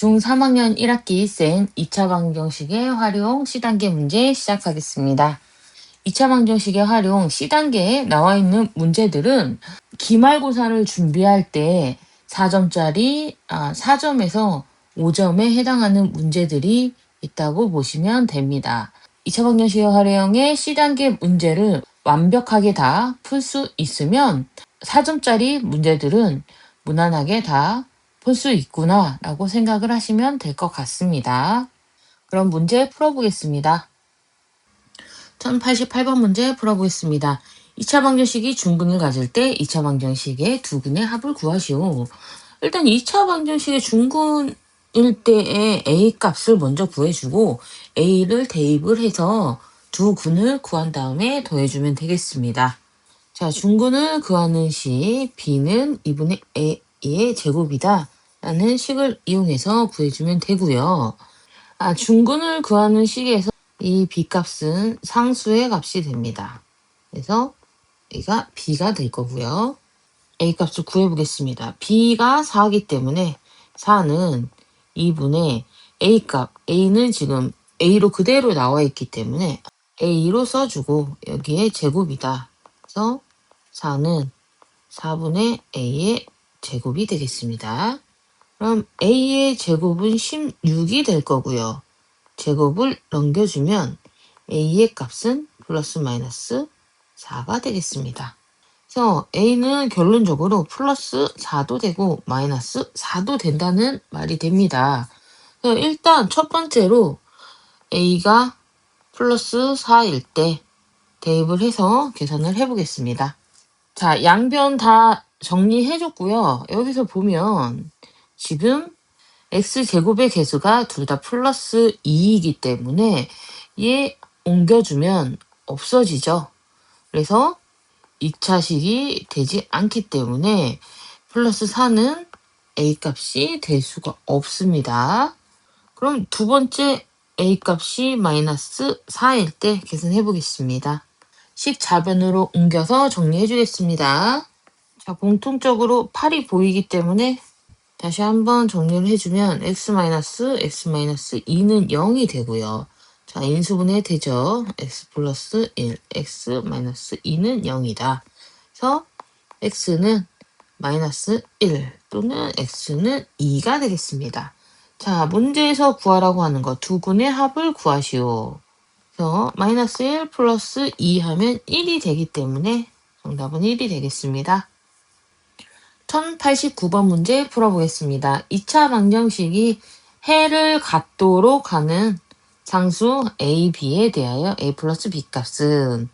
중3학년 1학기 센 2차 방정식의 활용 C단계 문제 시작하겠습니다. 2차 방정식의 활용 C단계에 나와 있는 문제들은 기말고사를 준비할 때 4점에서 5점에 해당하는 문제들이 있다고 보시면 됩니다. 2차 방정식의 활용의 C단계 문제를 완벽하게 다 풀 수 있으면 4점짜리 문제들은 무난하게 다 풀 수 있구나 라고 생각을 하시면 될 것 같습니다. 그럼 문제 풀어보겠습니다. 1088번 문제 풀어보겠습니다. 2차 방정식이 중근을 가질 때 2차 방정식의 두 근의 합을 구하시오. 일단 2차 방정식의 중근일 때의 A 값을 먼저 구해주고 A를 대입을 해서 두 근을 구한 다음에 더해주면 되겠습니다. 자, 중근을 구하는 식 B는 2분의 A의 제곱이다 라는 식을 이용해서 구해주면 되고요. 중근을 구하는 식에서 이 B값은 상수의 값이 됩니다. 그래서 A가 B가 될 거고요. A값을 구해보겠습니다. B가 4이기 때문에 4는 2분의 A값, A는 지금 A로 그대로 나와 있기 때문에 A로 써주고 여기에 제곱이다. 그래서 4는 4분의 A의 제곱이 되겠습니다. 그럼 A의 제곱은 16이 될 거고요. 제곱을 넘겨주면 A의 값은 플러스 마이너스 4가 되겠습니다. 그래서 A는 결론적으로 플러스 4도 되고 마이너스 4도 된다는 말이 됩니다. 그래서 일단 첫 번째로 A가 플러스 4일 때 대입을 해서 계산을 해보겠습니다. 자, 양변 다 정리해줬고요. 여기서 보면 지금 x제곱의 개수가 둘 다 플러스 2이기 때문에 얘 옮겨주면 없어지죠. 그래서 2차식이 되지 않기 때문에 플러스 4는 A값이 될 수가 없습니다. 그럼 두 번째 A값이 마이너스 4일 때 계산해 보겠습니다. 식자변으로 옮겨서 정리해 주겠습니다. 자, 공통적으로 8이 보이기 때문에 다시 한번 정리를 해주면 x-2는 0이 되고요. 자, 인수분해 되죠. x 플러스 1, x-2는 0이다. 그래서 x는 마이너스 1 또는 x는 2가 되겠습니다. 자, 문제에서 구하라고 하는 거 두 근의 합을 구하시오. 그래서 마이너스 1 플러스 2 하면 1이 되기 때문에 정답은 1이 되겠습니다. 1089번 문제 풀어보겠습니다. 2차 방정식이 해를 갖도록 하는 상수 a, b에 대하여 a 플러스 b 값은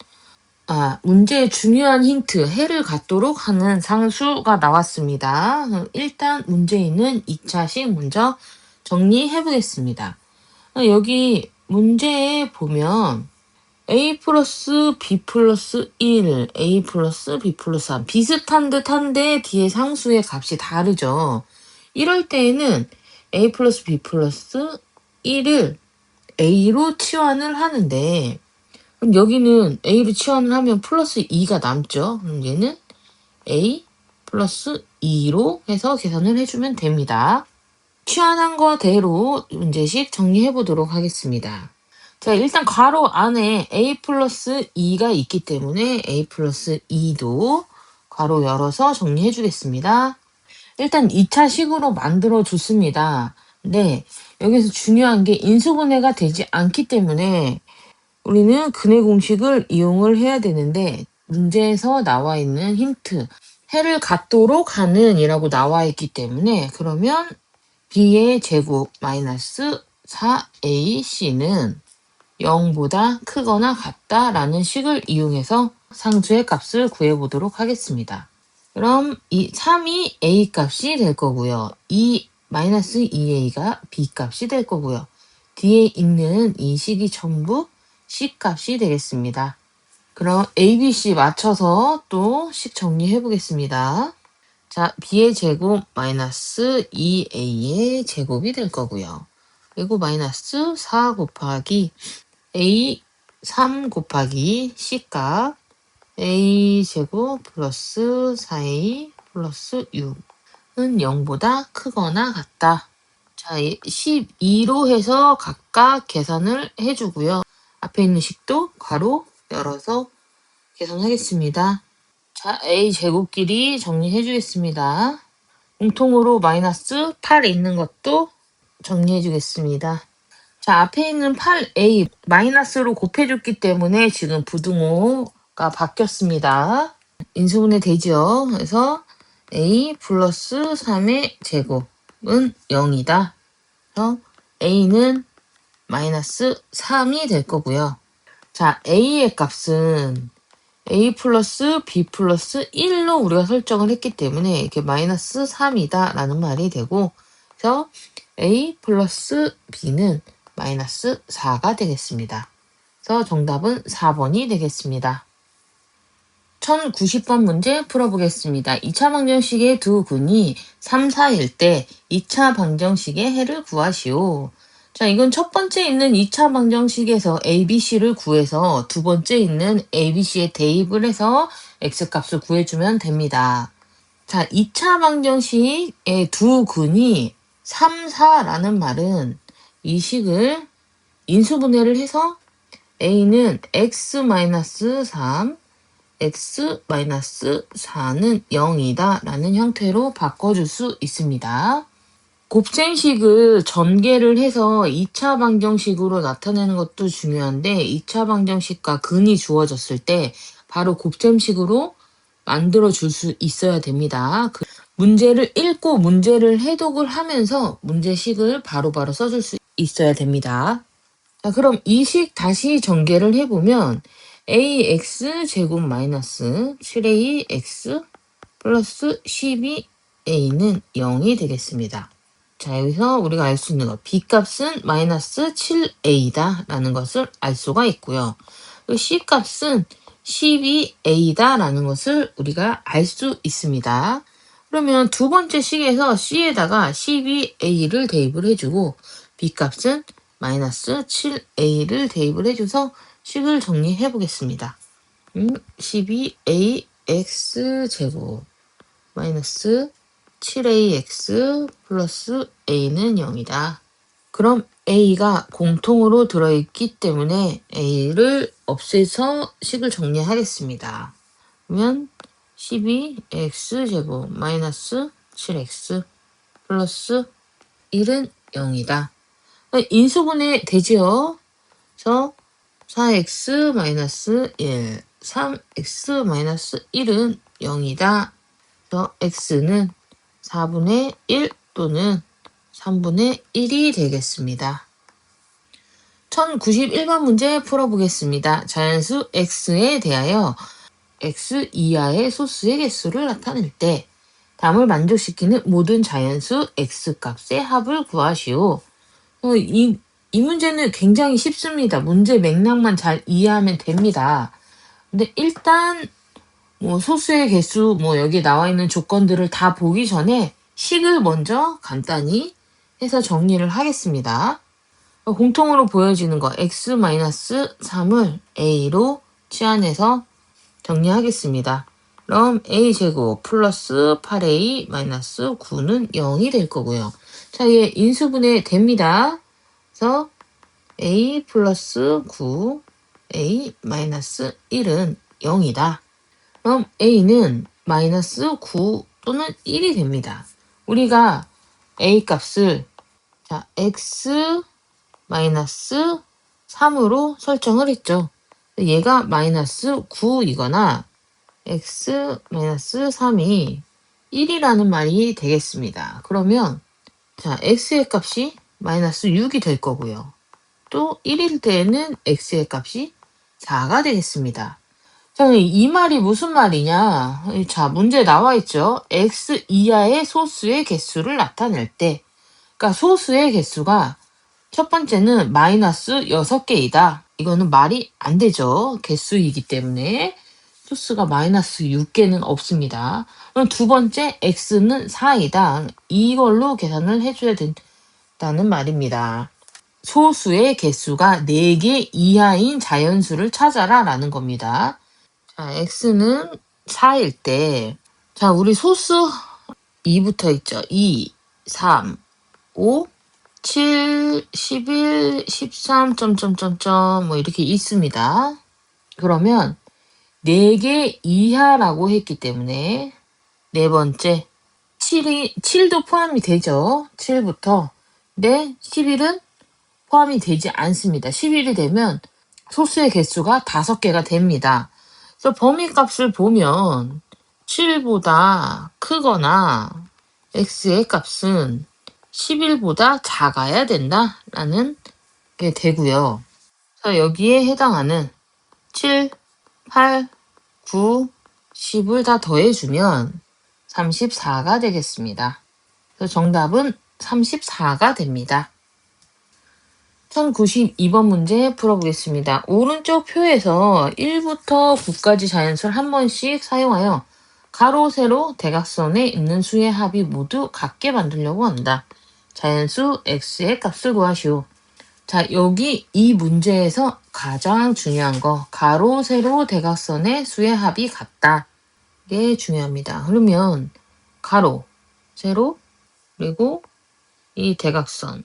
문제의 중요한 힌트, 해를 갖도록 하는 상수가 나왔습니다. 일단 문제 있는 2차식 먼저 정리해 보겠습니다. 여기 문제에 보면 a 플러스 b 플러스 1, a 플러스 b 플러스 3 비슷한 듯 한데 뒤에 상수의 값이 다르죠. 이럴 때에는 a 플러스 b 플러스 1을 a로 치환을 하는데 그럼 여기는 a로 치환을 하면 플러스 2가 남죠. 그럼 얘는 a 플러스 2로 해서 계산을 해주면 됩니다. 치환한 거대로 문제식 정리해 보도록 하겠습니다. 자, 일단 괄호 안에 a 플러스 2가 있기 때문에 a 플러스 2도 괄호 열어서 정리해 주겠습니다. 일단 2차 식으로 만들어 줬습니다. 근데 여기서 중요한 게 인수분해가 되지 않기 때문에 우리는 근해 공식을 이용을 해야 되는데 문제에서 나와 있는 힌트 해를 갖도록 하는 이라고 나와 있기 때문에 그러면 b의 제곱 마이너스 4ac는 0보다 크거나 같다라는 식을 이용해서 상수의 값을 구해보도록 하겠습니다. 그럼 이 3이 a 값이 될 거고요. 이 마이너스 2a가 b 값이 될 거고요. 뒤에 있는 이 식이 전부 c 값이 되겠습니다. 그럼 a, b, c 맞춰서 또 식 정리해 보겠습니다. 자, b의 제곱 마이너스 2a의 제곱이 될 거고요. 그리고 마이너스 4 곱하기 a 3 곱하기 c값 a 제곱 플러스 4a 플러스 6은 0보다 크거나 같다. 자, 12로 해서 각각 계산을 해주고요. 앞에 있는 식도 괄호 열어서 계산하겠습니다. 자, a 제곱끼리 정리해 주겠습니다. 공통으로 마이너스 8 있는 것도 정리해 주겠습니다. 자, 앞에 있는 8a 마이너스로 곱해줬기 때문에 지금 부등호가 바뀌었습니다. 인수분해 되죠. 그래서 a 플러스 3의 제곱은 0이다. 그래서 a는 마이너스 3이 될 거고요. 자, a의 값은 a 플러스 b 플러스 1로 우리가 설정을 했기 때문에 이렇게 마이너스 3이다 라는 말이 되고, 그래서 a 플러스 b는 마이너스 4가 되겠습니다. 그래서 정답은 4번이 되겠습니다. 1090번 문제 풀어보겠습니다. 2차 방정식의 두 근이 3, 4일 때 2차 방정식의 해를 구하시오. 자, 이건 첫 번째 있는 2차 방정식에서 ABC를 구해서 두 번째 있는 ABC에 대입을 해서 X값을 구해주면 됩니다. 자, 2차 방정식의 두 근이 3, 4라는 말은 이 식을 인수분해를 해서 A는 X-3, X-4는 0이다 라는 형태로 바꿔줄 수 있습니다. 곱셈식을 전개를 해서 2차 방정식으로 나타내는 것도 중요한데 2차 방정식과 근이 주어졌을 때 바로 곱셈식으로 만들어 줄 수 있어야 됩니다. 문제를 읽고 문제를 해독을 하면서 문제식을 바로바로 써줄 수 있어야 됩니다. 자, 그럼 이 식 다시 전개를 해보면 ax 제곱 마이너스 7ax 플러스 12a는 0이 되겠습니다. 자, 여기서 우리가 알 수 있는 거 b값은 마이너스 7a다 라는 것을 알 수가 있고요. c값은 12a다 라는 것을 우리가 알 수 있습니다. 그러면 두 번째 식에서 c에다가 12a를 대입을 해주고 b값은 마이너스 7a를 대입을 해줘서 식을 정리해 보겠습니다. 12ax 제곱 마이너스 7ax 플러스 a는 0이다. 그럼 a가 공통으로 들어있기 때문에 a를 없애서 식을 정리하겠습니다. 그러면 12x 제곱 마이너스 7x 플러스 1은 0이다. 인수분해 되지요. 그래서 4x 마이너스 1, 3x 마이너스 1은 0이다. 그래서 x는 4분의 1 또는 3분의 1이 되겠습니다. 1091번 문제 풀어보겠습니다. 자연수 x에 대하여 x 이하의 소수의 개수를 나타낼 때 다음을 만족시키는 모든 자연수 x값의 합을 구하시오. 이 문제는 굉장히 쉽습니다. 문제 맥락만 잘 이해하면 됩니다. 근데 일단 소수의 개수 여기 나와 있는 조건들을 다 보기 전에 식을 먼저 간단히 해서 정리를 하겠습니다. 공통으로 보여지는 거 x-3을 a로 치환해서 정리하겠습니다. 그럼 a제곱 플러스 8a 마이너스 9는 0이 될 거고요. 자, 얘 인수분해 됩니다. 그래서 a 플러스 9, a 마이너스 1은 0이다. 그럼 a는 마이너스 9 또는 1이 됩니다. 우리가 a 값을 x 마이너스 3으로 설정을 했죠. 얘가 마이너스 9이거나 x 마이너스 3이 1이라는 말이 되겠습니다. 그러면 x의 값이 마이너스 6이 될 거고요. 또 1일 때에는 x의 값이 4가 되겠습니다. 자, 이 말이 무슨 말이냐? 자, 문제 나와 있죠. x 이하의 소수의 개수를 나타낼 때, 그러니까 소수의 개수가 첫 번째는 마이너스 6개이다. 이거는 말이 안 되죠. 개수이기 때문에 소수가 마이너스 6개는 없습니다. 그럼 두 번째 x는 4이다. 이걸로 계산을 해줘야 된다는 말입니다. 소수의 개수가 4개 이하인 자연수를 찾아라 라는 겁니다. 자, x는 4일 때, 자, 우리 소수 2부터 있죠. 2, 3, 5, 7, 11, 13, 점점점점 뭐 이렇게 있습니다. 그러면 4개 이하라고 했기 때문에 네 번째 7도 포함이 되죠. 7부터. 근데 11은 포함이 되지 않습니다. 11이 되면 소수의 개수가 5개가 됩니다. 그래서 범위값을 보면 7보다 크거나 x의 값은 11보다 작아야 된다라는 게 되고요. 그래서 여기에 해당하는 7, 8, 9, 10을 다 더해주면 34가 되겠습니다. 그래서 정답은 34가 됩니다. 1092번 문제 풀어보겠습니다. 오른쪽 표에서 1부터 9까지 자연수를 한 번씩 사용하여 가로, 세로, 대각선에 있는 수의 합이 모두 같게 만들려고 한다. 자연수 x의 값을 구하시오. 자, 여기 이 문제에서 가장 중요한 거 가로, 세로, 대각선의 수의 합이 같다. 이게 중요합니다. 그러면 가로, 세로, 그리고 이 대각선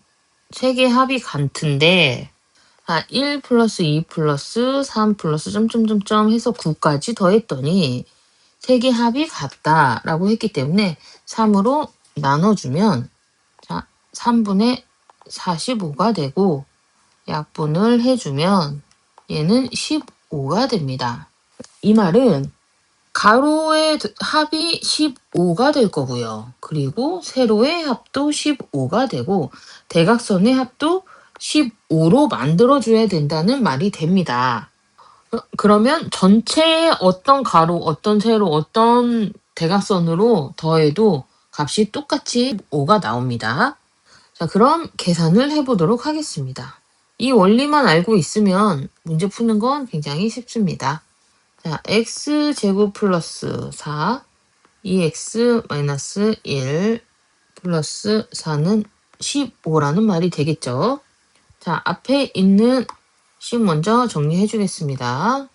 3개 합이 같은데 1 플러스 2 플러스 3 플러스 점점점점 해서 9까지 더했더니 3개 합이 같다라고 했기 때문에 3으로 나눠주면 자 3분의 45가 되고 약분을 해주면 얘는 15가 됩니다. 이 말은 가로의 합이 15가 될 거고요. 그리고 세로의 합도 15가 되고 대각선의 합도 15로 만들어줘야 된다는 말이 됩니다. 그러면 전체의 어떤 가로, 어떤 세로, 어떤 대각선으로 더해도 값이 똑같이 5가 나옵니다. 자, 그럼 계산을 해보도록 하겠습니다. 이 원리만 알고 있으면 문제 푸는 건 굉장히 쉽습니다. 자, x제곱 플러스 4, 2x 마이너스 1 플러스 4는 15라는 말이 되겠죠. 자, 앞에 있는 식 먼저 정리해 주겠습니다.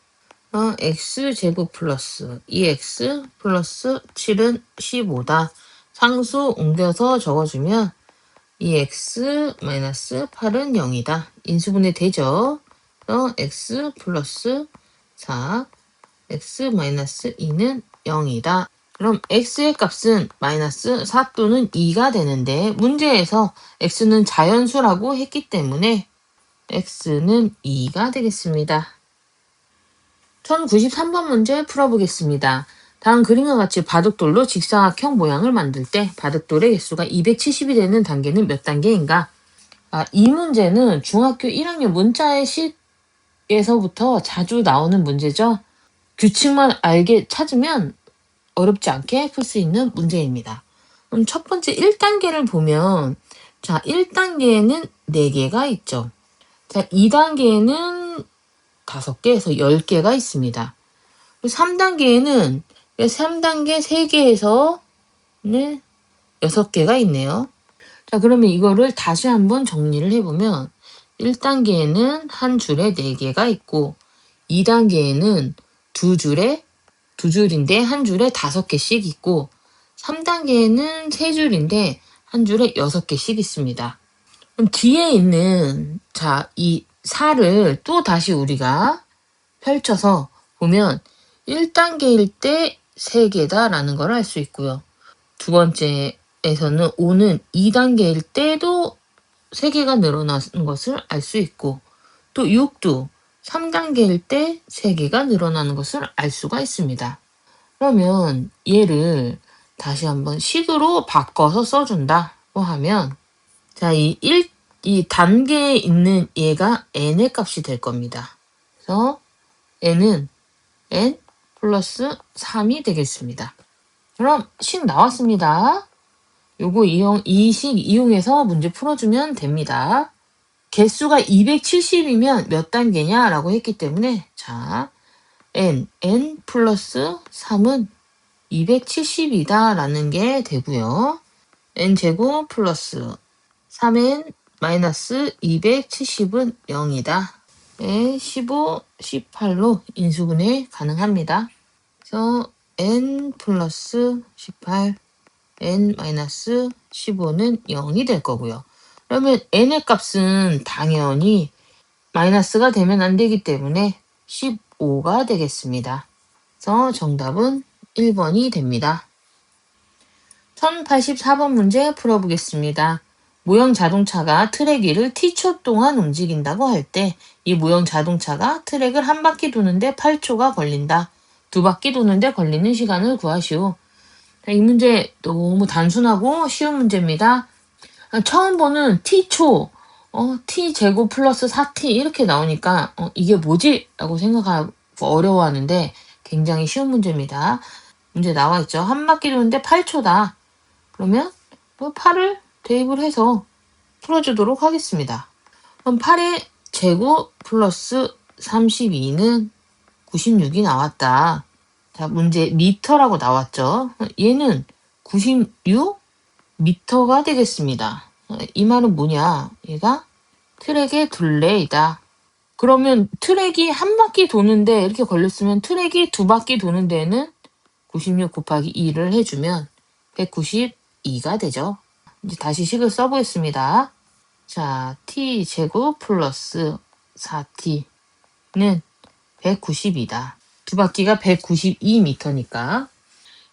x제곱 플러스 2x 플러스 7은 15다. 상수 옮겨서 적어주면 2x 마이너스 8은 0이다. 인수분해 되죠. x 플러스 4 x-2는 0이다. 그럼 x의 값은 마이너스 4 또는 2가 되는데 문제에서 x는 자연수라고 했기 때문에 x는 2가 되겠습니다. 1093번 문제 풀어보겠습니다. 다음 그림과 같이 바둑돌로 직사각형 모양을 만들 때 바둑돌의 개수가 270이 되는 단계는 몇 단계인가? 이 문제는 중학교 1학년 문자의 식에서부터 자주 나오는 문제죠. 규칙만 알게 찾으면 어렵지 않게 풀 수 있는 문제입니다. 그럼 첫 번째 1단계를 보면 자 1단계에는 4개가 있죠. 자 2단계에는 5개에서 10개가 있습니다. 3단계에는 3단계 3개에서 6개가 있네요. 자 그러면 이거를 다시 한번 정리를 해보면 1단계에는 한 줄에 4개가 있고 2단계에는 두 줄인데 한 줄에 5개씩 있고 3단계에는 3줄인데 한 줄에 6개씩 있습니다. 그럼 뒤에 있는 이 4를 또 다시 우리가 펼쳐서 보면 1단계일 때 3개다라는 걸 알 수 있고요. 두 번째에서는 5는 2단계일 때도 3개가 늘어나는 것을 알 수 있고 또 6도 3단계일 때 3개가 늘어나는 것을 알 수가 있습니다. 그러면 얘를 다시 한번 식으로 바꿔서 써준다고 하면 이 단계에 있는 얘가 n의 값이 될 겁니다. 그래서 n은 n 플러스 3이 되겠습니다. 그럼 식 나왔습니다. 이 식 이용해서 문제 풀어주면 됩니다. 개수가 270이면 몇 단계냐라고 했기 때문에 n 플러스 3은 270이다 라는 게 되고요. n제곱 플러스 3n 마이너스 270은 0이다. 15, 18로 인수분해 가능합니다. 그래서 n 플러스 18, n 마이너스 15는 0이 될 거고요. 그러면 n의 값은 당연히 마이너스가 되면 안 되기 때문에 15가 되겠습니다. 그래서 정답은 1번이 됩니다. 1084번 문제 풀어보겠습니다. 모형 자동차가 트랙 위를 t초 동안 움직인다고 할 때 이 모형 자동차가 트랙을 한 바퀴 도는데 8초가 걸린다. 두 바퀴 도는데 걸리는 시간을 구하시오. 이 문제 너무 단순하고 쉬운 문제입니다. 처음 보는 t초, t제곱 플러스 4t 이렇게 나오니까 이게 뭐지? 라고 생각하고 어려워하는데 굉장히 쉬운 문제입니다. 문제 나와 있죠. 한 바퀴 도는데 8초다. 그러면 8을 대입을 해서 풀어주도록 하겠습니다. 그럼 8의 제곱 플러스 32는 96이 나왔다. 자, 문제 미터라고 나왔죠. 얘는 96 미터가 되겠습니다. 이 말은 뭐냐? 얘가 트랙의 둘레이다. 그러면 트랙이 한 바퀴 도는데 이렇게 걸렸으면 트랙이 두 바퀴 도는 데는 96 곱하기 2를 해주면 192가 되죠. 이제 다시 식을 써보겠습니다. 자, t제곱 플러스 4t는 190이다. 두 바퀴가 192m니까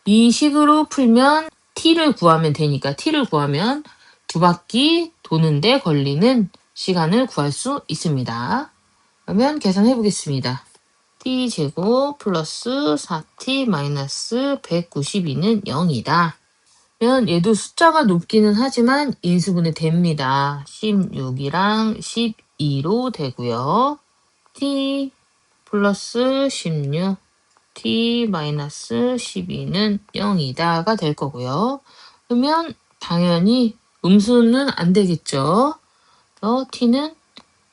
이 식으로 풀면 t를 구하면 되니까 t를 구하면 두 바퀴 도는데 걸리는 시간을 구할 수 있습니다. 그러면 계산해 보겠습니다. t제곱 플러스 4t 마이너스 192는 0이다. 그러면 얘도 숫자가 높기는 하지만 인수분해 됩니다. 16이랑 12로 되고요. t 플러스 16 t 마이너스 12는 0이다가 될 거고요. 그러면 당연히 음수는 안 되겠죠. t는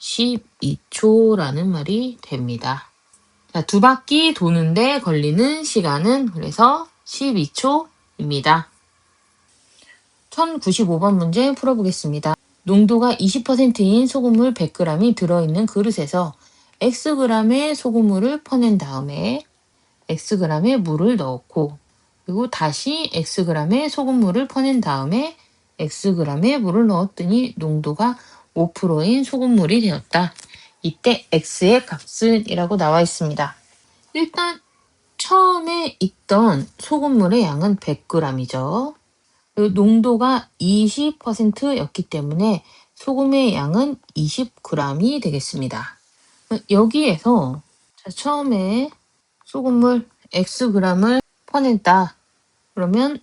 12초라는 말이 됩니다. 자, 두 바퀴 도는데 걸리는 시간은 그래서 12초입니다. 1095번 문제 풀어보겠습니다. 농도가 20%인 소금물 100g이 들어있는 그릇에서 Xg의 소금물을 퍼낸 다음에 Xg의 물을 넣고 그리고 다시 Xg의 소금물을 퍼낸 다음에 Xg의 물을 넣었더니 농도가 5%인 소금물이 되었다. 이때 X의 값은 이라고 나와 있습니다. 일단 처음에 있던 소금물의 양은 100g이죠. 농도가 20%였기 때문에 소금의 양은 20g이 되겠습니다. 여기에서 처음에 소금물 Xg을 퍼냈다. 그러면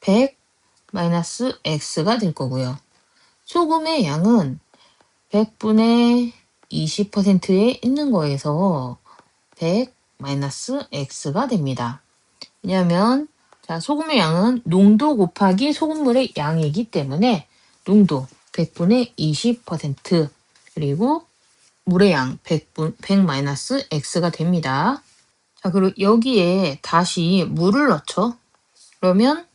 100 마이너스 X가 될 거고요. 소금의 양은 100분의 20%에 있는 거에서 100 마이너스 X가 됩니다. 왜냐하면 자, 소금의 양은 농도 곱하기 소금물의 양이기 때문에 농도 100분의 20% 그리고 물의 양 100 마이너스 X가 됩니다. 자, 그리고 여기에 다시 물을 넣죠. 그러면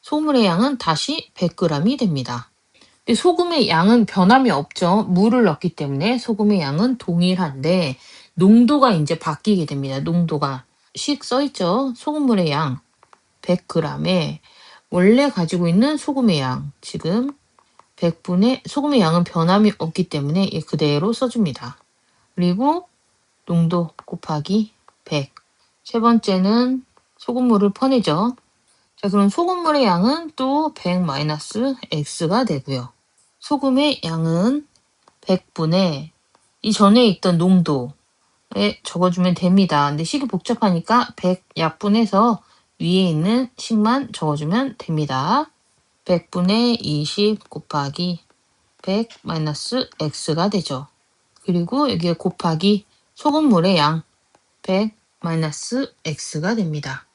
소금의 양은 다시 100g이 됩니다. 근데 소금의 양은 변함이 없죠. 물을 넣기 때문에 소금의 양은 동일한데 농도가 이제 바뀌게 됩니다. 농도가 식 써있죠. 소금물의 양 100g에 원래 가지고 있는 소금의 양 지금 100분의 소금의 양은 변함이 없기 때문에 그대로 써줍니다. 그리고 농도 곱하기 100 세 번째는 소금물을 퍼내죠. 자, 그럼 소금물의 양은 또 100 마이너스 X가 되고요. 소금의 양은 100분의 이 전에 있던 농도에 적어주면 됩니다. 근데 식이 복잡하니까 100 약분해서 위에 있는 식만 적어주면 됩니다. 100분의 20 곱하기 100 마이너스 X가 되죠. 그리고 여기에 곱하기 소금물의 양 100 마이너스 X가 됩니다.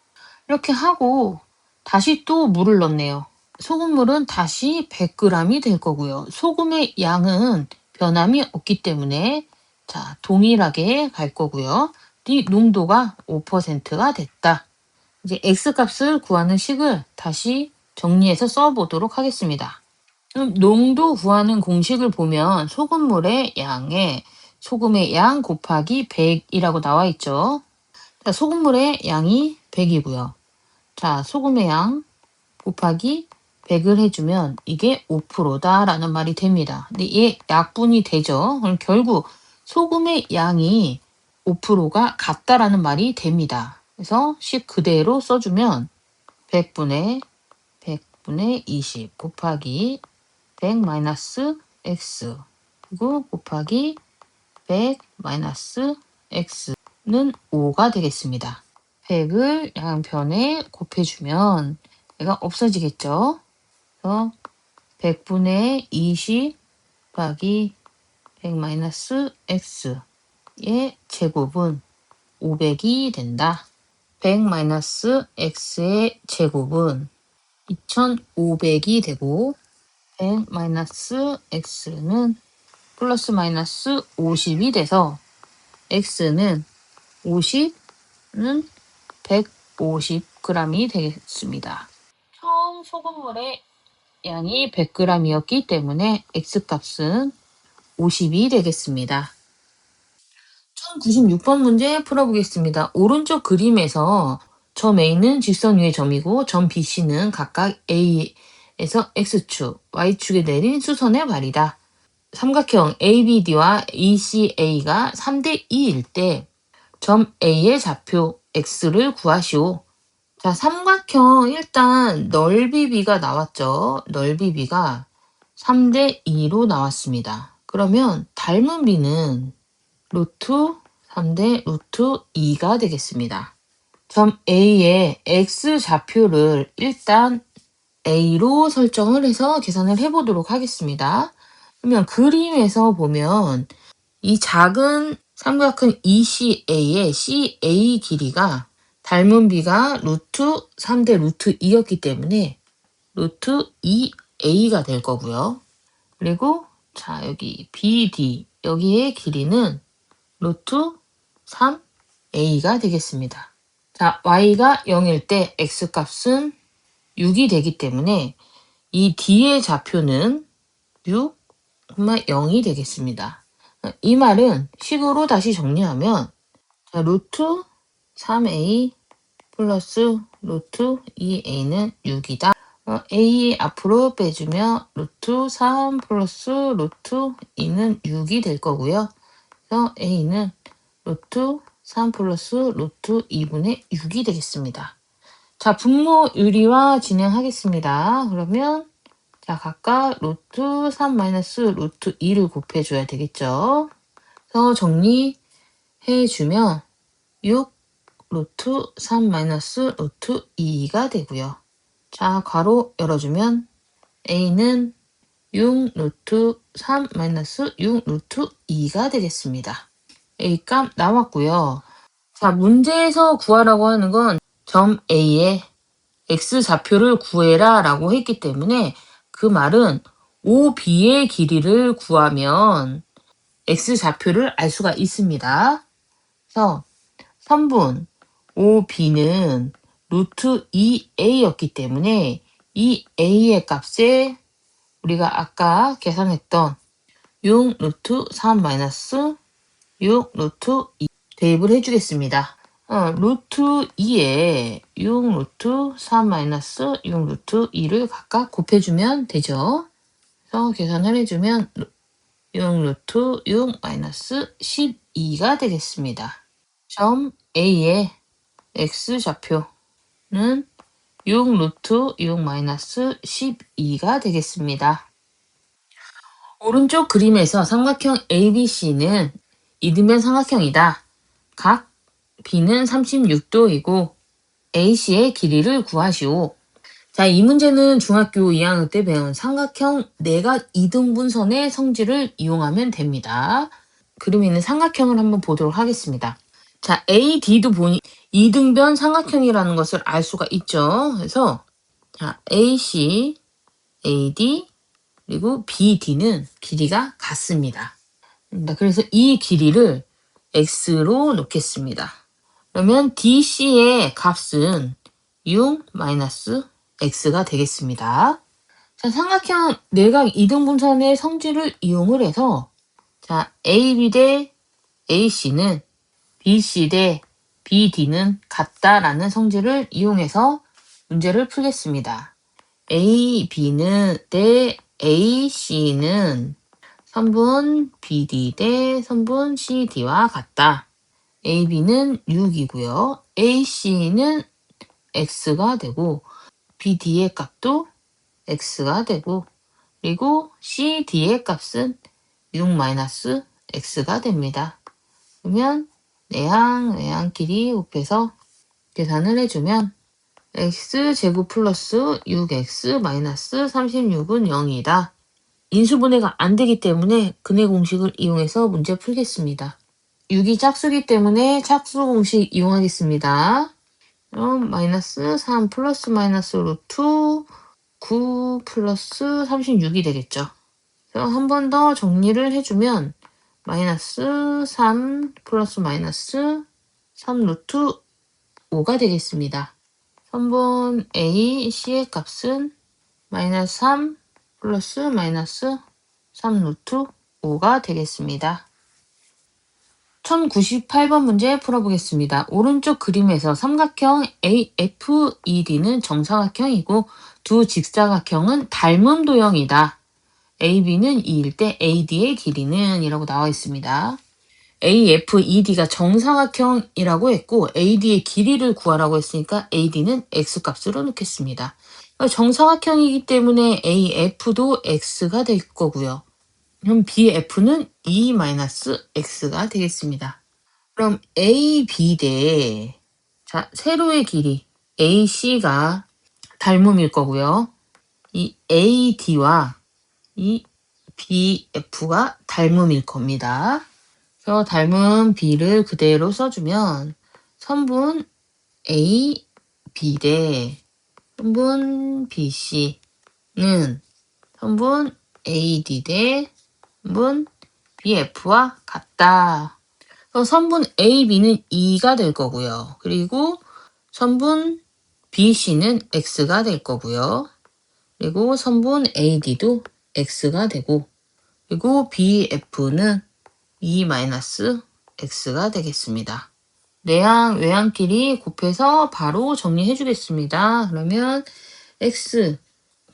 이렇게 하고 다시 또 물을 넣네요. 소금물은 다시 100g이 될 거고요. 소금의 양은 변함이 없기 때문에 자, 동일하게 갈 거고요. 이 농도가 5%가 됐다. 이제 X값을 구하는 식을 다시 정리해서 써보도록 하겠습니다. 그럼 농도 구하는 공식을 보면 소금물의 양에 소금의 양 곱하기 100이라고 나와 있죠. 자, 소금물의 양이 100이고요. 자, 소금의 양 곱하기 100을 해주면 이게 5%다라는 말이 됩니다. 근데 이게 약분이 되죠. 그럼 결국 소금의 양이 5%가 같다라는 말이 됩니다. 그래서 식 그대로 써주면 100분의 20 곱하기 100 마이너스 x 그리고 곱하기 100 마이너스 x는 5가 되겠습니다. 100을 양변에 곱해주면 얘가 없어지겠죠. 그래서 100분의 20 곱하기 100 마이너스 x의 제곱은 500이 된다. 100 마이너스 x의 제곱은 2500이 되고 100 마이너스 x는 플러스 마이너스 50이 돼서 x는 50는 150g이 되겠습니다. 총 소금물의 양이 100g이었기 때문에 x값은 50이 되겠습니다. 1096번 문제 풀어보겠습니다. 오른쪽 그림에서 점 A는 직선 위의 점이고 점 BC는 각각 A에서 X축, Y축에 내린 수선의 발이다. 삼각형 ABD와 ECA가 3대 2일 때 점 A의 좌표 X를 구하시오. 자, 삼각형 일단 넓이 B가 나왔죠. 넓이 B가 3대 2로 나왔습니다. 그러면 닮은 B는 루트 3대 루트 2가 되겠습니다. 점 A의 X 좌표를 일단 A로 설정을 해서 계산을 해보도록 하겠습니다. 그러면 그림에서 보면 이 작은 삼각형 ECA의 CA 길이가 닮은 B가 루트 3대 루트 2였기 때문에 루트 2A가 될 거고요. 그리고 자 여기 BD 여기의 길이는 루트 3A가 되겠습니다. 자, Y가 0일 때 X값은 6이 되기 때문에 이 D의 좌표는 6, 0이 되겠습니다. 이 말은 식으로 다시 정리하면 자, 루트 3A 플러스 루트 2A는 6이다. A 앞으로 빼주면 루트 3 플러스 루트 2는 6이 될 거고요. 그래서 A는 루트 3 플러스 루트 2분의 6이 되겠습니다. 자, 분모 유리화 진행하겠습니다. 그러면 자, 각각 루트 3 마이너스 루트 2를 곱해줘야 되겠죠. 그래서 정리해주면 6 루트 3 마이너스 루트 2가 되고요. 자, 괄호 열어주면 A는 6 루트 3 마이너스 6 루트 2가 되겠습니다. A값 나왔고요. 자, 문제에서 구하라고 하는 건 점 A의 X좌표를 구해라 라고 했기 때문에 그 말은 OB의 길이를 구하면 X좌표를 알 수가 있습니다. 그래서 선분 OB는 루트 2A였기 때문에 이 A의 값에 우리가 아까 계산했던 6 루트 3 마이너스 6 루트 2 대입을 해주겠습니다. 루트 2에 6 루트 3 마이너스 6 루트 2를 각각 곱해주면 되죠. 그래서 계산을 해주면 6 루트 6 마이너스 12가 되겠습니다. 점 A의 X좌표는 6 루트 6 마이너스 12가 되겠습니다. 오른쪽 그림에서 삼각형 ABC는 이등변 삼각형이다. 각 B는 36도이고 AC의 길이를 구하시오. 자, 이 문제는 중학교 2학년 때 배운 삼각형 내각 이등분선의 성질을 이용하면 됩니다. 그림에 있는 삼각형을 한번 보도록 하겠습니다. 자, AD도 보니 이등변 삼각형이라는 것을 알 수가 있죠. 그래서 자, AC, AD, 그리고 BD는 길이가 같습니다. 그래서 이 길이를 X로 놓겠습니다. 그러면 DC의 값은 6 마이너스 X가 되겠습니다. 자, 삼각형 내각 이등분선의 성질을 이용을 해서 자, AB 대 AC는 BC 대 BD는 같다라는 성질을 이용해서 문제를 풀겠습니다. AB는 대 AC는 선분 BD 대 선분 CD와 같다. AB는 6이고요. AC는 X가 되고 BD의 값도 X가 되고 그리고 CD의 값은 6-X가 됩니다. 그러면 내항끼리 곱해서 계산을 해주면 X제곱 플러스 6X 마이너스 36은 0이다. 인수분해가 안 되기 때문에 근해 공식을 이용해서 문제 풀겠습니다. 6이 짝수기 때문에 짝수 공식 이용하겠습니다. 그럼 마이너스 3 플러스 마이너스 루트 9 플러스 36이 되겠죠. 한 번 더 정리를 해주면 마이너스 3 플러스 마이너스 3 루트 5가 되겠습니다. 선분 A, C의 값은 마이너스 3 플러스 마이너스 3 루트 5가 되겠습니다. 1098번 문제 풀어보겠습니다. 오른쪽 그림에서 삼각형 AFED는 정사각형이고 두 직사각형은 닮은 도형이다. AB는 2일 때 AD의 길이는 이라고 나와 있습니다. AFED가 정사각형이라고 했고 AD의 길이를 구하라고 했으니까 AD는 X값으로 넣겠습니다. 정사각형이기 때문에 AF도 X가 될 거고요. 그럼 BF는 2-X가 되겠습니다. 그럼 AB 대 세로의 길이 AC가 닮음일 거고요. 이 AD와 이 BF가 닮음일 겁니다. 그래서 닮은 B를 그대로 써주면 선분 A, B 대 선분 BC는 선분 AD 대 선분 BF와 같다. 그래서 선분 AB는 2가 될 거고요. 그리고 선분 BC는 X가 될 거고요. 그리고 선분 AD도 X가 되고 그리고 BF는 2-X가 되겠습니다. 내항, 외항끼리 곱해서 바로 정리해 주겠습니다. 그러면 X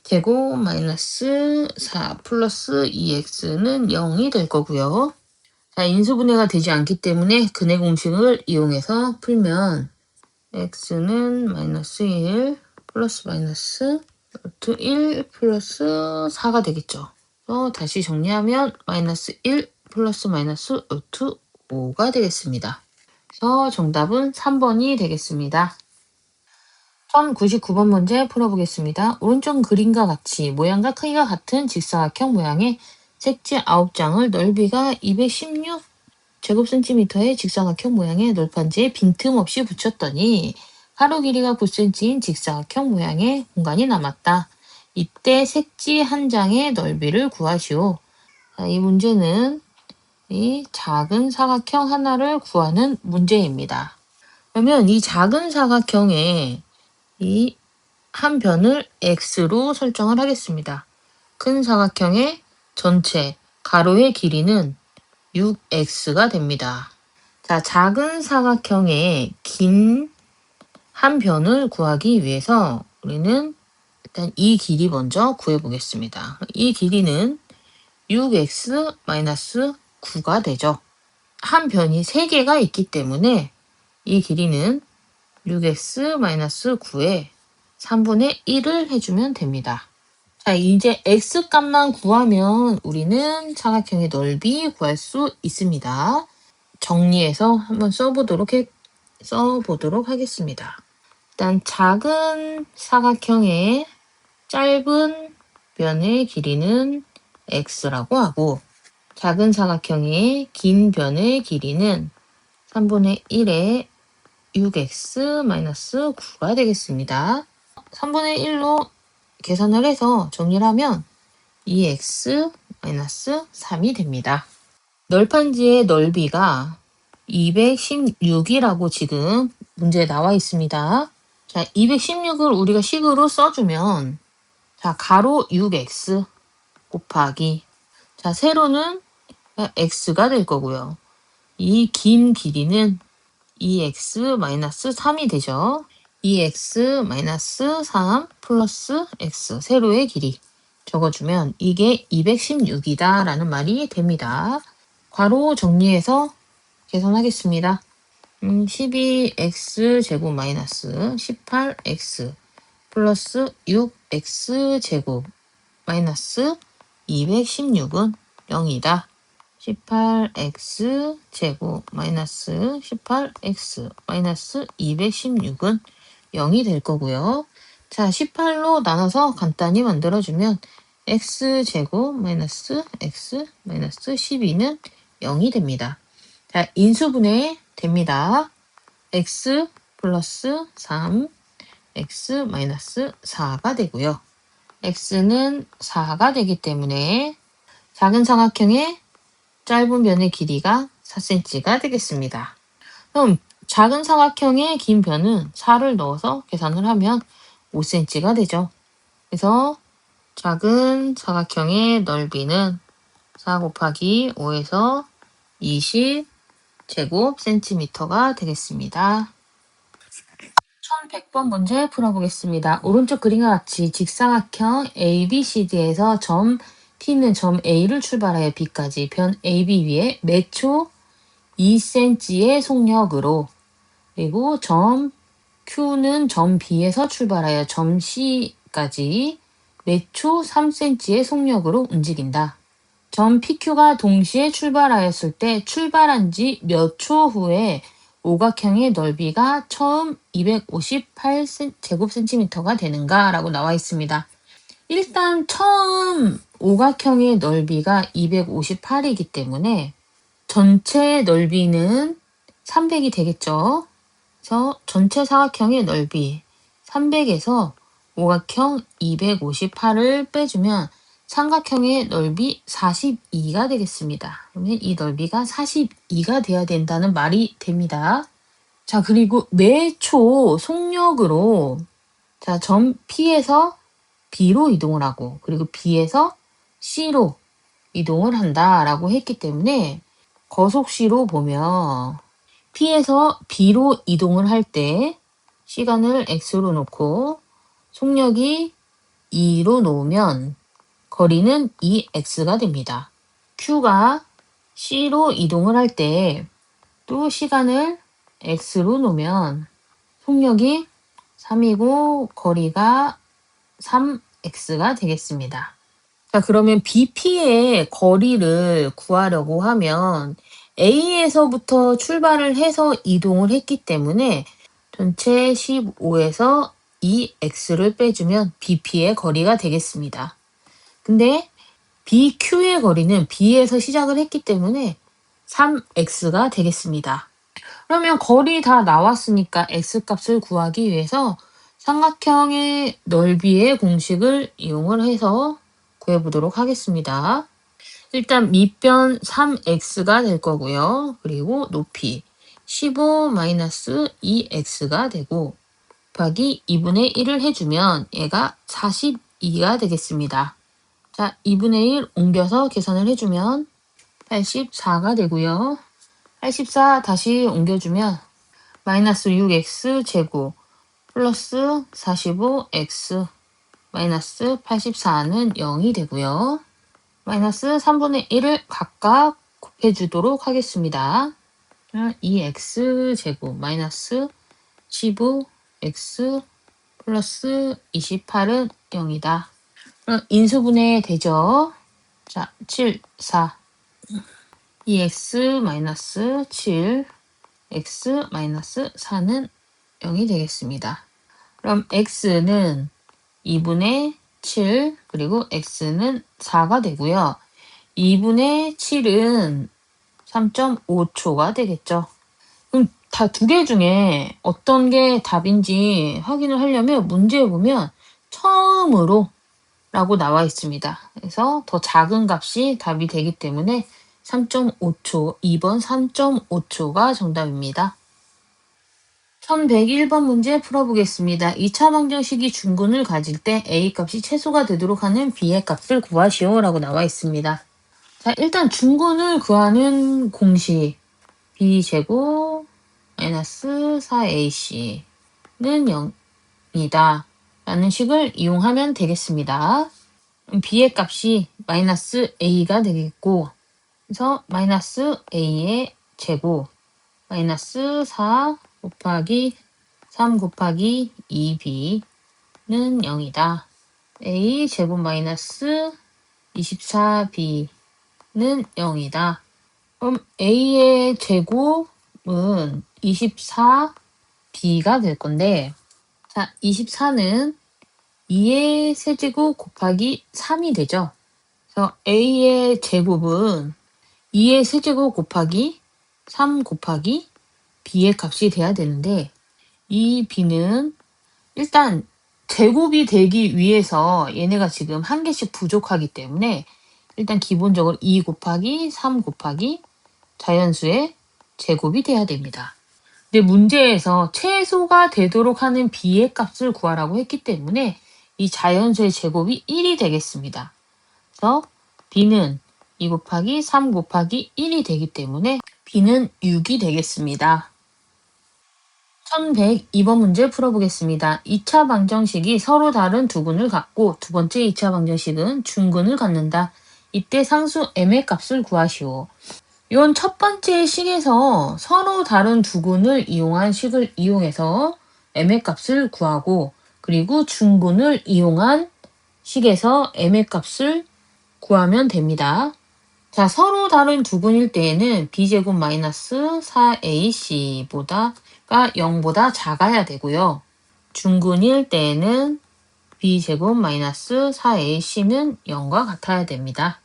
제곱 마이너스 4 플러스 2X는 0이 될 거고요. 자, 인수분해가 되지 않기 때문에 근해 공식을 이용해서 풀면 X는 마이너스 1 플러스 마이너스 루트 1 플러스 4가 되겠죠. 다시 정리하면 마이너스 1 플러스 마이너스 루트 5가 되겠습니다. 그래서 정답은 3번이 되겠습니다. 1099번 문제 풀어보겠습니다. 오른쪽 그림과 같이 모양과 크기가 같은 직사각형 모양의 색지 9장을 넓이가 216 제곱센티미터의 직사각형 모양의 널판지에 빈틈없이 붙였더니 가로 길이가 9cm인 직사각형 모양의 공간이 남았다. 이때 색지 한 장의 넓이를 구하시오. 이 문제는 이 작은 사각형 하나를 구하는 문제입니다. 그러면 이 작은 사각형의 이 한 변을 x로 설정을 하겠습니다. 큰 사각형의 전체 가로의 길이는 6x가 됩니다. 자, 작은 사각형의 긴 한 변을 구하기 위해서 우리는 일단 이 길이 먼저 구해보겠습니다. 이 길이는 6x-9가 되죠. 한 변이 3개가 있기 때문에 이 길이는 6x-9에 3분의 1을 해주면 됩니다. 자, 이제 x값만 구하면 우리는 사각형의 넓이 구할 수 있습니다. 정리해서 한번 써보도록 하겠습니다. 일단 작은 사각형의 짧은 변의 길이는 x라고 하고 작은 사각형의 긴 변의 길이는 3분의 1에 6x-9가 되겠습니다. 3분의 1로 계산을 해서 정리를 하면 2x-3이 됩니다. 널판지의 넓이가 216이라고 지금 문제에 나와 있습니다. 자, 216을 우리가 식으로 써주면 자, 가로 6x 곱하기 자, 세로는 x가 될 거고요. 이 긴 길이는 2x-3이 되죠. 2x-3 플러스 x 세로의 길이 적어주면 이게 216이다 라는 말이 됩니다. 괄호 정리해서 계산하겠습니다. 12x 제곱 마이너스 18x 플러스 6x 제곱 마이너스 216은 0이다. 18x 제곱 마이너스 18x 마이너스 216은 0이 될 거고요. 자, 18로 나눠서 간단히 만들어주면 x 제곱 마이너스 x 마이너스 12는 0이 됩니다. 자, 인수분해 됩니다. x 플러스 3, x 마이너스 4가 되고요. x는 4가 되기 때문에 작은 삼각형의 짧은 변의 길이가 4cm가 되겠습니다. 그럼 작은 삼각형의 긴 변은 4를 넣어서 계산을 하면 5cm가 되죠. 그래서 작은 삼각형의 넓이는 4 곱하기 5에서 20 제곱 센티미터가 되겠습니다. 1100번 문제 풀어보겠습니다. 오른쪽 그림과 같이 직사각형 ABCD에서 점 T는 점 A를 출발하여 B까지 변 AB 위에 매초 2cm의 속력으로, 그리고 점 Q는 점 B에서 출발하여 점 C까지 매초 3cm의 속력으로 움직인다. 점 PQ가 동시에 출발하였을 때 출발한 지 몇 초 후에 오각형의 넓이가 처음 258제곱센티미터가 되는가 라고 나와 있습니다. 일단 처음 오각형의 넓이가 258이기 때문에 전체 넓이는 300이 되겠죠. 그래서 전체 사각형의 넓이 300에서 오각형 258을 빼주면 삼각형의 넓이 42가 되겠습니다. 그러면 이 넓이가 42가 돼야 된다는 말이 됩니다. 자, 그리고 매초 속력으로, 자, 점 P에서 B로 이동을 하고, 그리고 B에서 C로 이동을 한다라고 했기 때문에 거속시로 보면 P에서 B로 이동을 할 때 시간을 X로 놓고 속력이 2로 놓으면 거리는 2x가 됩니다. Q가 C로 이동을 할 때 또 시간을 x로 놓으면 속력이 3이고 거리가 3x가 되겠습니다. 자, 그러면 BP의 거리를 구하려고 하면 A에서부터 출발을 해서 이동을 했기 때문에 전체 15에서 2x를 빼주면 BP의 거리가 되겠습니다. 근데 BQ의 거리는 B에서 시작을 했기 때문에 3x가 되겠습니다. 그러면 거리 다 나왔으니까 x값을 구하기 위해서 삼각형의 넓이의 공식을 이용을 해서 구해보도록 하겠습니다. 일단 밑변 3x가 될 거고요. 그리고 높이 15-2x가 되고 곱하기 2분의 1을 해주면 얘가 42가 되겠습니다. 자, 2분의 1 옮겨서 계산을 해주면 84가 되고요. 84 다시 옮겨주면 마이너스 6x 제곱 플러스 45x 마이너스 84는 0이 되고요. 마이너스 3분의 1을 각각 곱해주도록 하겠습니다. 2x 제곱 마이너스 15x 플러스 28은 0이다. 그럼 인수분해 되죠. 자, 7, 4. 2x 마이너스 7, x 마이너스 4는 0이 되겠습니다. 그럼 x는 2분의 7, 그리고 x는 4가 되고요. 2분의 7은 3.5초가 되겠죠. 그럼 다 두 개 중에 어떤 게 답인지 확인을 하려면 문제에 보면 처음으로 라고 나와 있습니다. 그래서 더 작은 값이 답이 되기 때문에 3.5초, 2번 3.5초가 정답입니다. 1101번 문제 풀어보겠습니다. 2차 방정식이 중근을 가질 때 A값이 최소가 되도록 하는 B의 값을 구하시오 라고 나와 있습니다. 자, 일단 중근을 구하는 공식 B제곱 마이너스 4AC 0이다 라는 식을 이용하면 되겠습니다. b의 값이 마이너스 a가 되겠고, 그래서 마이너스 a의 제곱 마이너스 4 곱하기 3 곱하기 2b는 0이다. a 제곱 마이너스 24b는 0이다. 그럼 a의 제곱은 24b가 될 건데, 자, 24는 2의 세제곱 곱하기 3이 되죠. 그래서 a의 제곱은 2의 세제곱 곱하기 3 곱하기 b의 값이 돼야 되는데, 이 b는 일단 제곱이 되기 위해서 얘네가 지금 한 개씩 부족하기 때문에 일단 기본적으로 2 곱하기 3 곱하기 자연수의 제곱이 돼야 됩니다. 근데 문제에서 최소가 되도록 하는 b의 값을 구하라고 했기 때문에 이 자연수의 제곱이 1이 되겠습니다. 그래서 b는 2 곱하기 3 곱하기 1이 되기 때문에 b는 6이 되겠습니다. 1102번 문제 풀어보겠습니다. 2차 방정식이 서로 다른 두 근을 갖고 두 번째 2차 방정식은 중근을 갖는다. 이때 상수 m의 값을 구하시오. 이건 첫 번째 식에서 서로 다른 두 근을 이용한 식을 이용해서 m의 값을 구하고, 그리고 중근을 이용한 식에서 m의 값을 구하면 됩니다. 자, 서로 다른 두 근일 때에는 b제곱 마이너스 4ac보다가 0보다 작아야 되고요. 중근일 때에는 b제곱 마이너스 4ac는 0과 같아야 됩니다.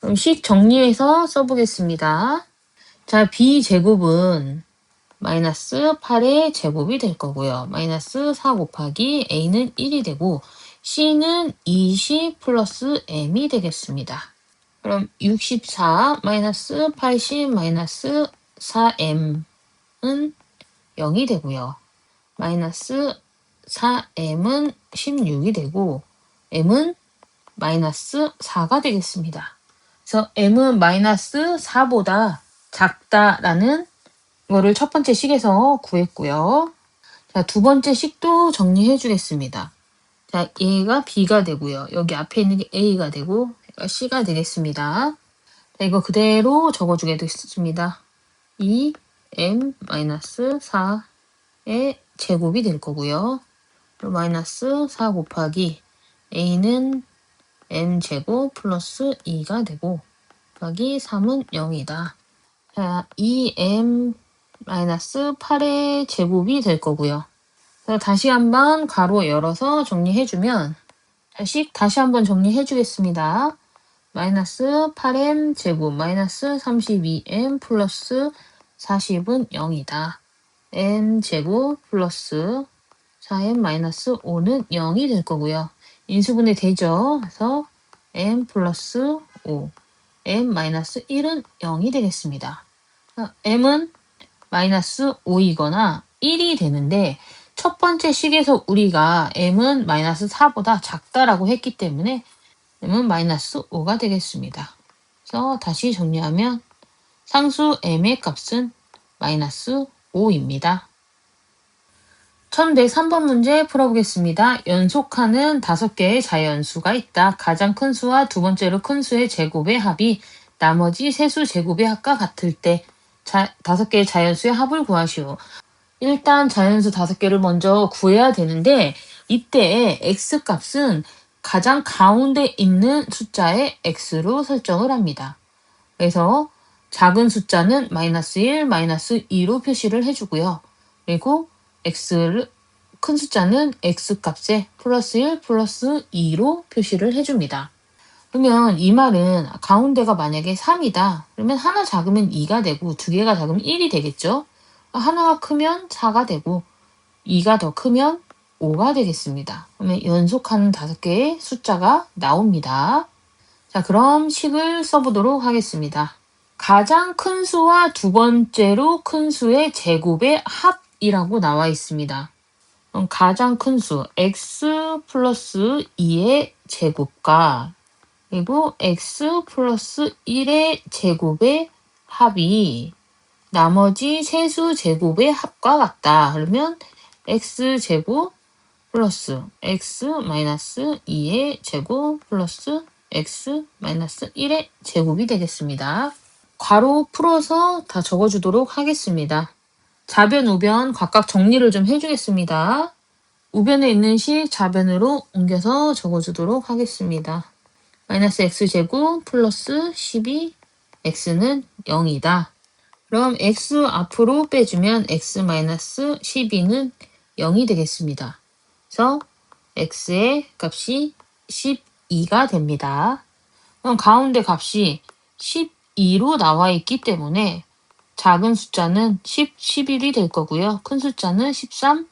그럼 식 정리해서 써보겠습니다. 자, b제곱은 마이너스 8의 제곱이 될 거고요. 마이너스 4 곱하기 a는 1이 되고, c는 20 플러스 m이 되겠습니다. 그럼 64 마이너스 80 마이너스 4m은 0이 되고요. 마이너스 4m은 16이 되고, m은 마이너스 4가 되겠습니다. 그래서 m은 마이너스 4보다 작다라는 거를 첫 번째 식에서 구했고요. 자, 두 번째 식도 정리해 주겠습니다. 자, 얘가 b가 되고요. 여기 앞에 있는 게 a가 되고, 얘가 c가 되겠습니다. 자, 이거 그대로 적어주겠습니다. 2m-4의 제곱이 될 거고요. 그리고 마이너스 4 곱하기 a는 m제곱 플러스 2가 되고, 곱하기 3은 0이다. 자, 2m-8의 제곱이 될 거고요. 그래서 다시 한번 가로 열어서 정리해주면, 다시 한번 정리해주겠습니다. 마이너스 8m 제곱 마이너스 32m 플러스 40은 0이다. m 제곱 플러스 4m 마이너스 5는 0이 될 거고요. 인수분해 되죠. 그래서 m 플러스 5, m 마이너스 1은 0이 되겠습니다. m은 마이너스 5이거나 1이 되는데, 첫 번째 식에서 우리가 m은 마이너스 4보다 작다라고 했기 때문에 m은 마이너스 5가 되겠습니다. 그래서 다시 정리하면 상수 m의 값은 마이너스 5입니다. 1103번 문제 풀어보겠습니다. 연속하는 5개의 자연수가 있다. 가장 큰 수와 두 번째로 큰 수의 제곱의 합이 나머지 세 수 제곱의 합과 같을 때 5개의 자연수의 합을 구하시오. 일단 자연수 5개를 먼저 구해야 되는데, 이때 x값은 가장 가운데 있는 숫자의 x로 설정을 합니다. 그래서 작은 숫자는 마이너스 1, 마이너스 2로 표시를 해주고요. 그리고 큰 숫자는 x값에 플러스 1, 플러스 2로 표시를 해줍니다. 그러면 이 말은 가운데가 만약에 3이다. 그러면 하나 작으면 2가 되고, 두 개가 작으면 1이 되겠죠. 하나가 크면 4가 되고, 2가 더 크면 5가 되겠습니다. 그러면 연속하는 5개의 숫자가 나옵니다. 자, 그럼 식을 써보도록 하겠습니다. 가장 큰 수와 두 번째로 큰 수의 제곱의 합이라고 나와 있습니다. 그럼 가장 큰 수 x 플러스 2의 제곱과 그리고 x 플러스 1의 제곱의 합이 나머지 세수 제곱의 합과 같다. 그러면 x제곱 플러스 x 마이너스 2의 제곱 플러스 x 마이너스 1의 제곱이 되겠습니다. 괄호 풀어서 다 적어주도록 하겠습니다. 좌변, 우변 각각 정리를 좀 해주겠습니다. 우변에 있는 식 좌변으로 옮겨서 적어주도록 하겠습니다. 마이너스 x제곱 플러스 12 x는 0이다. 그럼 x 앞으로 빼주면 x 마이너스 12는 0이 되겠습니다. 그래서 x의 값이 12가 됩니다. 그럼 가운데 값이 12로 나와 있기 때문에 작은 숫자는 10, 11이 될 거고요. 큰 숫자는 13,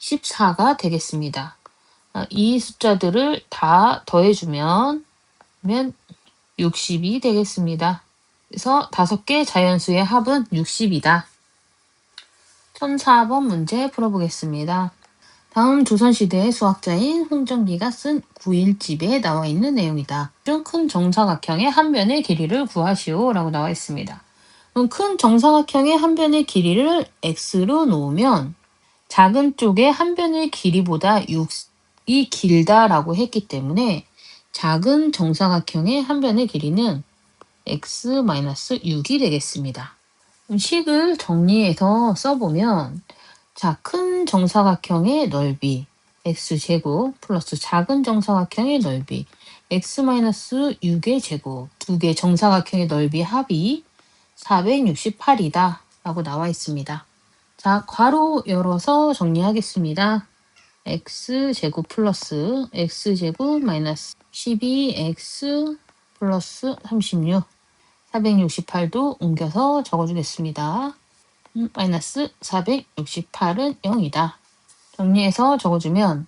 14가 되겠습니다. 이 숫자들을 다 더해주면 60이 되겠습니다. 그래서 5개 자연수의 합은 60이다. 1004번 문제 풀어보겠습니다. 다음 조선시대의 수학자인 홍정기가 쓴 9일집에 나와 있는 내용이다. 중 큰 정사각형의 한 변의 길이를 구하시오 라고 나와 있습니다. 그럼 큰 정사각형의 한 변의 길이를 x로 놓으면 작은 쪽의 한 변의 길이보다 6이 길다라고 했기 때문에 작은 정사각형의 한 변의 길이는 x-6이 되겠습니다. 식을 정리해서 써보면 자, 큰 정사각형의 넓이 x제곱 플러스 작은 정사각형의 넓이 x-6의 제곱 두 개 정사각형의 넓이 합이 468이다 라고 나와 있습니다. 자, 괄호 열어서 정리하겠습니다. x제곱 플러스 x제곱 마이너스 12x 플러스 36 468도 옮겨서 적어주겠습니다. 마이너스 468은 0이다. 정리해서 적어주면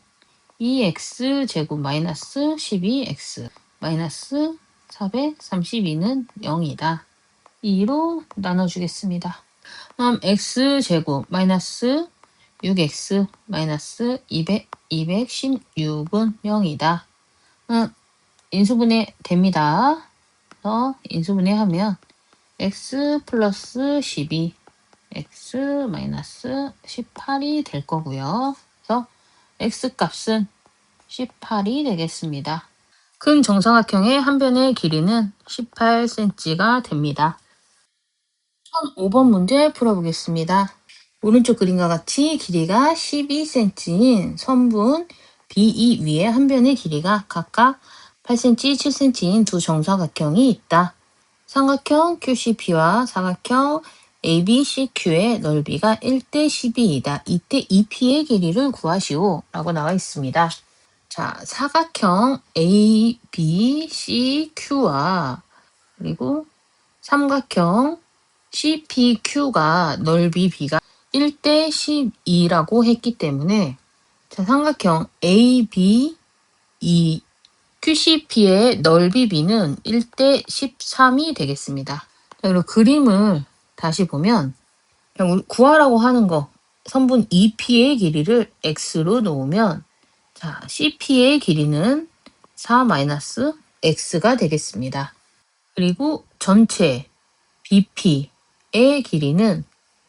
2x제곱 마이너스 12x 마이너스 432는 0이다. 2로 나눠주겠습니다. 그럼 x제곱 마이너스 6x 마이너스 216은 0이다. 인수분해 됩니다. 그래서 인수분해하면 x 플러스 12 x 마이너스 18이 될 거고요. 그래서 x 값은 18이 되겠습니다. 큰 정사각형의 한 변의 길이는 18cm가 됩니다. 1005번 문제 풀어보겠습니다. 오른쪽 그림과 같이 길이가 12cm인 선분 BE 위에 한 변의 길이가 각각 8cm, 7cm인 두 정사각형이 있다. 삼각형 QCP와 사각형 ABCQ의 넓이가 1대 12이다. 이때 EP의 길이를 구하시오 라고 나와 있습니다. 자, 사각형 ABCQ와 그리고 삼각형 CPQ가 넓이 B가 1대 12라고 했기 때문에 자, 삼각형 AB, QCP의 넓이 B는 1대 13이 되겠습니다. 자, 그리고 그림을 다시 보면 그냥 구하라고 하는 거 선분 EP의 길이를 X로 놓으면 자, CP의 길이는 4-X가 되겠습니다. 그리고 전체 BP의 길이는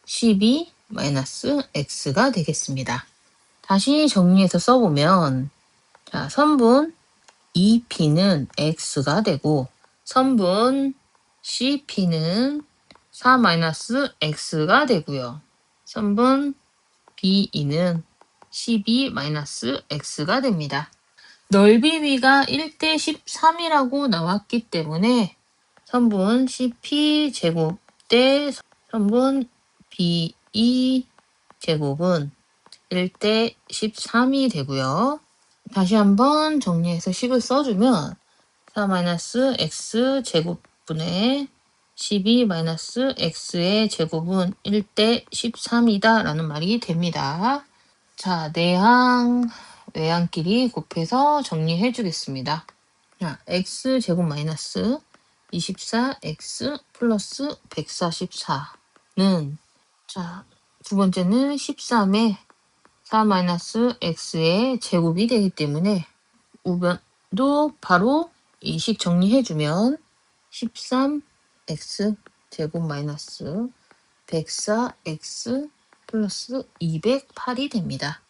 12-X가 되겠습니다. 다시 정리해서 써보면 자, 선분 EP는 X가 되고 선분 CP는 4-X가 되고요. 선분 BE는 12-X가 됩니다. 넓이 B가 1대 13이라고 나왔기 때문에 선분 CP 제곱 대 선분 BE 제곱은 1대 13이 되고요. 다시 한번 정리해서 식을 써주면 4-x 제곱분의 12-x의 제곱은 1대 13이다 라는 말이 됩니다. 자, 내항, 외항끼리 곱해서 정리해 주겠습니다. 자, x제곱 마이너스 24x 플러스 144는 자, 두 번째는 13에 4-x의 제곱이 되기 때문에 우변도 바로 이 식 정리해주면 13x 제곱 마이너스 104x 플러스 208이 됩니다.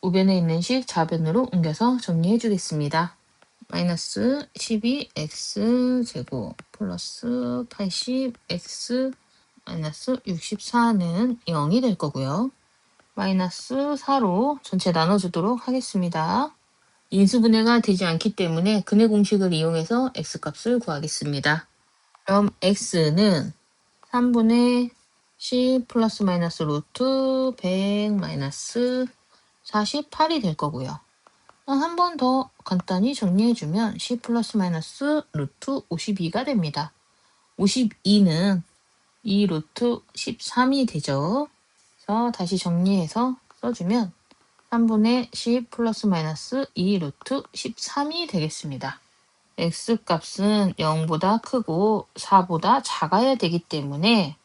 우변에 있는 식 좌변으로 옮겨서 정리해 주겠습니다. 마이너스 12x 플러스 80x 마이너스 64는 0이 될 거고요. 마이너스 4로 전체 나눠주도록 하겠습니다. 인수분해가 되지 않기 때문에 근해 공식을 이용해서 x값을 구하겠습니다. 그럼 x는 3분의 10 플러스 마이너스 루트 100 마이너스 48이 될 거고요. 한 번 더 간단히 정리해주면 10 플러스 마이너스 루트 52가 됩니다. 52는 2 루트 13이 되죠. 그래서 다시 정리해서 써주면 3분의 10 플러스 마이너스 2 루트 13이 되겠습니다. x값은 0보다 크고 4보다 작아야 되기 때문에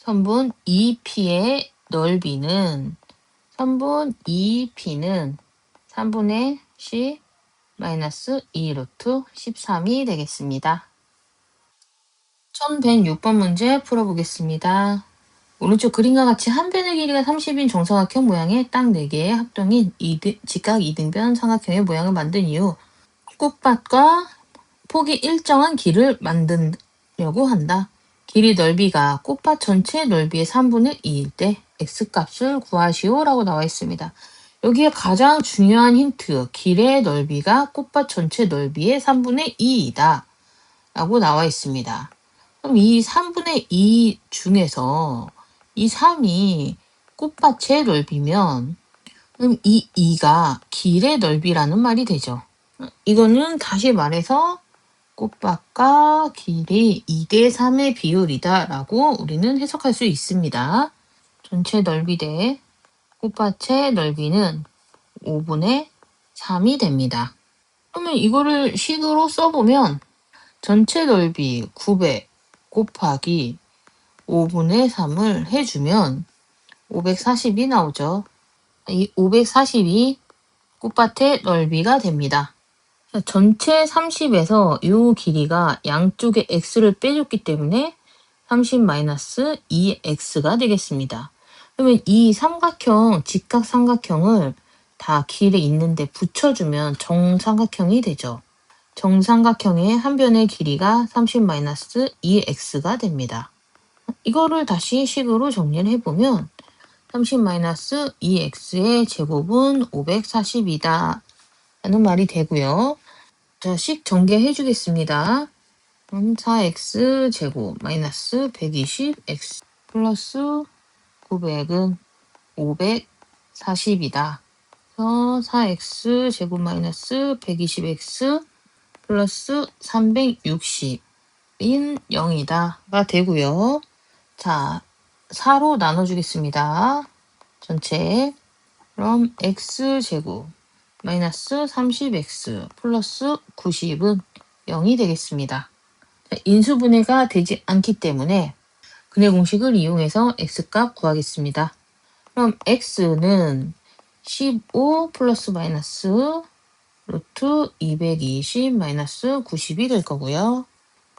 선분 2p의 넓이는 선분 2p는 3분의 10 마이너스 2 루트 13이 되겠습니다. 1106번 문제 풀어보겠습니다. 오른쪽 그림과 같이 한 변의 길이가 30인 정사각형 모양의 딱 4개의 합동인 직각 이등변 삼각형의 모양을 만든 이후 꽃밭과 폭이 일정한 길을 만들려고 한다. 길이 넓이가 꽃밭 전체 넓이의 3분의 2일 때 x값을 구하시오 라고 나와 있습니다. 여기에 가장 중요한 힌트, 길의 넓이가 꽃밭 전체 넓이의 3분의 2이다 라고 나와 있습니다. 그럼 이 3분의 2 중에서 이 3이 꽃밭의 넓이면 그럼 이 2가 길의 넓이라는 말이 되죠. 이거는 다시 말해서 꽃밭과 길이 2대 3의 비율이다 라고 우리는 해석할 수 있습니다. 전체 넓이 대 꽃밭의 넓이는 5분의 3이 됩니다. 그러면 이거를 식으로 써보면 전체 넓이 900 곱하기 5분의 3을 해주면 540이 나오죠. 이 540이 꽃밭의 넓이가 됩니다. 전체 30에서 이 길이가 양쪽에 x를 빼줬기 때문에 30-2x가 되겠습니다. 그러면 이 삼각형, 직각 삼각형을 다 길에 있는데 붙여주면 정삼각형이 되죠. 정삼각형의 한 변의 길이가 30-2x가 됩니다. 이거를 다시 식으로 정리를 해보면 30-2x의 제곱은 540이다 라는 말이 되고요. 자, 식 전개해 주겠습니다. 그럼 4x 제곱 마이너스 120x 플러스 900은 540이다. 그래서 4x 제곱 마이너스 120x 플러스 360인 0이다가 되고요. 자, 4로 나눠주겠습니다. 전체. 그럼 x제곱 마이너스 30x 플러스 90은 0이 되겠습니다. 인수분해가 되지 않기 때문에 근해 공식을 이용해서 x값 구하겠습니다. 그럼 x는 15 플러스 마이너스 루트 220 마이너스 90이 될 거고요.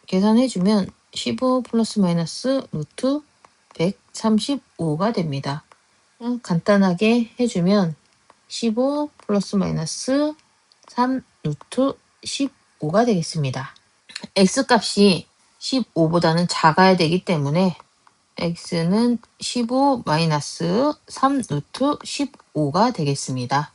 계산해주면 15 플러스 마이너스 루트 135가 됩니다. 간단하게 해주면 15 플러스 마이너스 3 루트 15가 되겠습니다. x값이 15보다는 작아야 되기 때문에 x는 15 마이너스 3 루트 15가 되겠습니다.